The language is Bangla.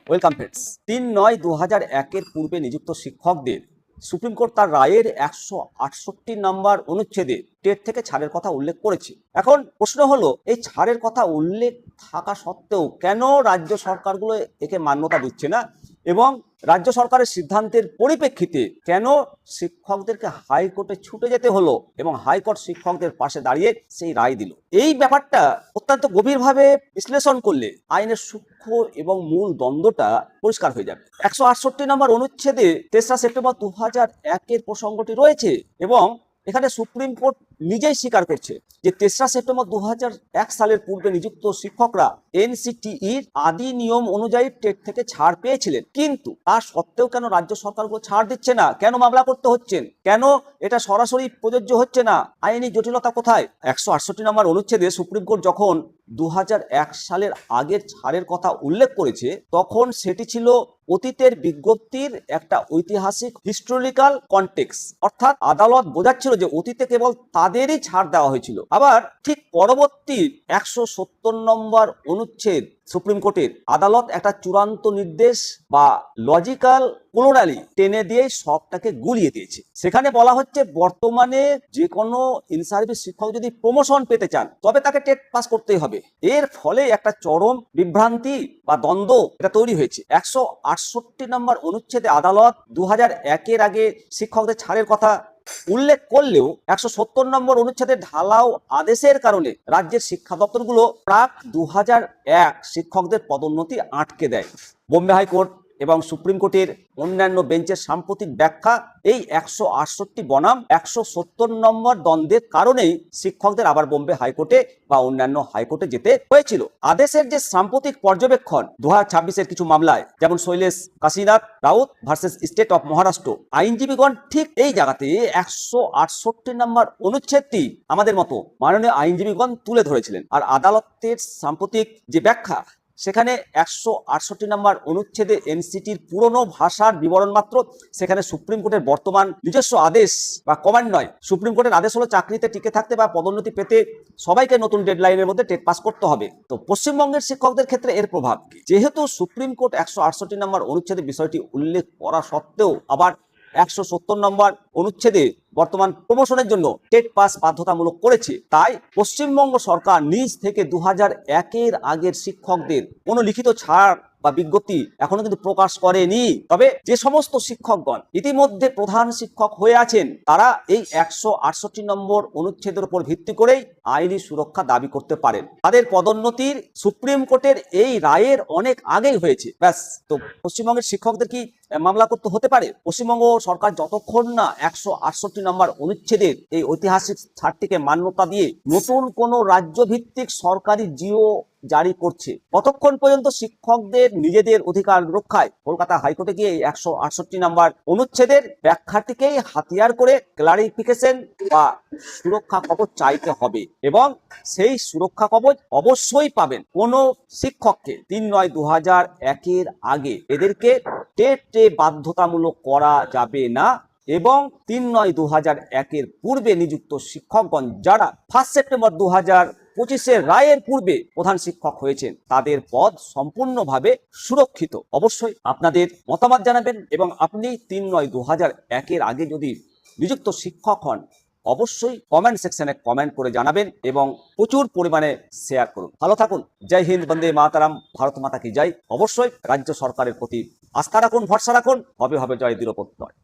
Welcome friends. ৩-৯-২০০১-এর পূর্বে নিযুক্ত শিক্ষকদের সুপ্রিম কোর্ট তার রায়ের ১৬৮ নম্বর অনুচ্ছেদে টেট থেকে ছাড়ের কথা উল্লেখ করেছে। এখন প্রশ্ন হলো, এই ছাড়ের কথা উল্লেখ থাকা সত্ত্বেও কেন রাজ্য সরকারগুলো একে মান্যতা দিচ্ছে না, এবং রাজ্য সরকারের সিদ্ধান্তের পরিপ্রেক্ষিতে কেন শিক্ষকদেরকে হাইকোর্টে ছুটে যেতে হলো এবং হাইকোর্ট শিক্ষকদের পাশে দাঁড়িয়ে সেই রায় দিল। এই ব্যাপারটা অত্যন্ত গভীরভাবে বিশ্লেষণ করলে আইনের সূক্ষ্ম এবং মূল দ্বন্দ্বটা পরিষ্কার হয়ে যাবে। ১৬৮ নম্বর অনুচ্ছেদে ৩রা সেপ্টেম্বর ২০০১-এর প্রসঙ্গটি রয়েছে এবং এখানে সুপ্রিম কোর্ট নিজেই স্বীকার করছে যে ৩রা সেপ্টেম্বর ২০০১ সালের পূর্বে নিযুক্ত শিক্ষকরা এনসিটিইর আদি নিয়ম অনুযায়ী টেট থেকে ছাড় পেয়েছিলেন, কিন্তু তা সত্ত্বেও কেন রাজ্য সরকারগুলো ছাড় দিচ্ছে না, কেন মামলা করতে হচ্ছেন, কেন এটা সরাসরি প্রযোজ্য হচ্ছে না, আইনি জটিলতা কোথায়? ১৬৮ নম্বর অনুচ্ছেদে সুপ্রিম কোর্ট যখন ২০০১ সালের আগের ছাড়ের কথা উল্লেখ করেছে, তখন সেটি ছিল অতীতের বিজ্ঞপ্তির একটা ঐতিহাসিক হিস্টোরিক্যাল কনটেক্সট, অর্থাৎ আদালত বোঝাচ্ছিল যে অতীতে কেবল তাদেরই ছাড় দেওয়া হয়েছিল। আবার ঠিক পরবর্তী ১৭০ নম্বর অনুচ্ছেদ সুপ্রিম কোর্টের আদালত একটা চূড়ান্ত নির্দেশ বা লজিক্যাল কোলোনালি টেনে দিয়ে সবটাকে গুলিয়ে দিয়েছে। সেখানে বলা হচ্ছে বর্তমানে যে কোনো ইন সার্ভিস শিক্ষক যদি প্রমোশন পেতে চান তবে তাকে টেট পাস করতেই হবে। এর ফলে একটা চরম বিভ্রান্তি বা দ্বন্দ্ব এটা তৈরি হয়েছে। ১৬৮ নম্বর অনুচ্ছেদে আদালত ২০০১-এর আগে শিক্ষকদের ছাড়ের কথা উল্লেখ করলেও ১৭০ নম্বর অনুচ্ছেদের ঢালাও আদেশের কারণে রাজ্যের শিক্ষা দপ্তরগুলো প্রাক ২০০১ শিক্ষকদের পদোন্নতি আটকে দেয়। বোম্বে হাইকোর্ট এবং সুপ্রিম কোর্টের অন্যান্য বেঞ্চের সাম্প্রতিক ব্যাখ্যা এই ১৬৮ বনাম ১৭০ নম্বর দ্বন্দ্বের কারণেই শিক্ষকদের আবার বোম্বে হাইকোর্টে বা অন্যান্য হাইকোর্টে যেতে হয়েছিল। আদেশের যে সাম্প্রতিক পর্যবেক্ষণ ২০২৬-এর কিছু মামলায়, যেমন Shailesh Kashinath Raut versus state of Maharashtra, আইনজীবীগণ ঠিক এই জায়গাতে ১৬৮ নম্বর অনুচ্ছেদটি আমাদের মতো মাননীয় আইনজীবীগণ তুলে ধরেছিলেন। আর আদালতের সাম্প্রতিক যে ব্যাখ্যা, সেখানে ১৬৮ নম্বর অনুচ্ছেদে এনসিটির পুরনো ভাষার বিবরণ মাত্র, সেখানে সুপ্রিম কোর্টের বর্তমান নিজস্ব আদেশ বা কমান্ড নয়। সুপ্রিম কোর্টের আদেশ হলো চাকরিতে টিকে থাকতে বা পদোন্নতি পেতে সবাইকে নতুন ডেডলাইনের মধ্যে টেট পাস করতে হবে। তো পশ্চিমবঙ্গের শিক্ষকদের ক্ষেত্রে এর প্রভাব কি? যেহেতু সুপ্রিম কোর্ট ১৬৮ নম্বর অনুচ্ছেদে বিষয়টি উল্লেখ করা সত্ত্বেও আবার ১৭০ নম্বর অনুচ্ছেদে বর্তমান প্রমোশনের জন্য টেট পাস বাধ্যতামূলক করেছে, তাই পশ্চিমবঙ্গ সরকার নিজ থেকে ২০০১-এর আগের শিক্ষকদের কোনো লিখিত ছাড় বা বিজ্ঞপ্তি এখনো কিন্তু প্রকাশ করেনি। তবে যে সমস্ত শিক্ষকগণ ইতিমধ্যে প্রধান শিক্ষক হয়ে আছেন, তারা এই ১৬৮ নম্বর অনুচ্ছেদের উপর ভিত্তি করেই আইনি সুরক্ষা দাবি করতে পারেন। তাদের পদোন্নতির সুপ্রিম কোর্টের এই রায়ের অনেক আগেই হয়েছে। ব্যাস, তো পশ্চিমবঙ্গের শিক্ষকদের কি মামলা করতে হতে পারে? পশ্চিমবঙ্গ সরকার যতক্ষণ না ১৬৮ নম্বর অনুচ্ছেদের এই ঐতিহাসিক ছাড়টিকে মান্যতা দিয়ে নতুন কোনো রাজ্যভিত্তিক সরকারি জিও জারি করছে, ততক্ষণ পর্যন্ত শিক্ষকদের নিজেদের অধিকার রক্ষায় কলকাতা হাইকোর্টে গিয়ে ১৬৮ নম্বর অনুচ্ছেদের ব্যাখ্যাটিকেই হাতিয়ার করে ক্লারিফিকেশন বা সুরক্ষা কবচ চাইতে হবে, এবং সেই সুরক্ষা কবচ অবশ্যই পাবেন। কোনো শিক্ষককে ৩-৯-২০০১-এর আগে এদেরকে টেটে বাধ্যতামূলক করা যাবে না, এবং ৩-৯-২০০১-এর পূর্বে নিযুক্ত শিক্ষকগণ যারা 1 সেপ্টেম্বর ২০২৫-এর রায়ের পূর্বে প্রধান শিক্ষক হয়েছেন, তাদের পদ সম্পূর্ণভাবে সুরক্ষিত। অবশ্যই আপনাদের মতামত জানাবেন, এবং আপনি ৩-৯-২০০১-এর আগে যদি নিযুক্ত শিক্ষক হন, অবশ্যই কমেন্ট সেকশনে কমেন্ট করে জানাবেন এবং প্রচুর পরিমাণে শেয়ার করুন। ভালো থাকুন। জয় হিন্দ, বন্দে মাতারাম, ভারত মাতা কি জয়। অবশ্যই রাজ্য সরকারের প্রতি আস্থা রাখুন, ভরসা রাখুন, হবে হবে জয় দৃঢ়প্রত্যয়।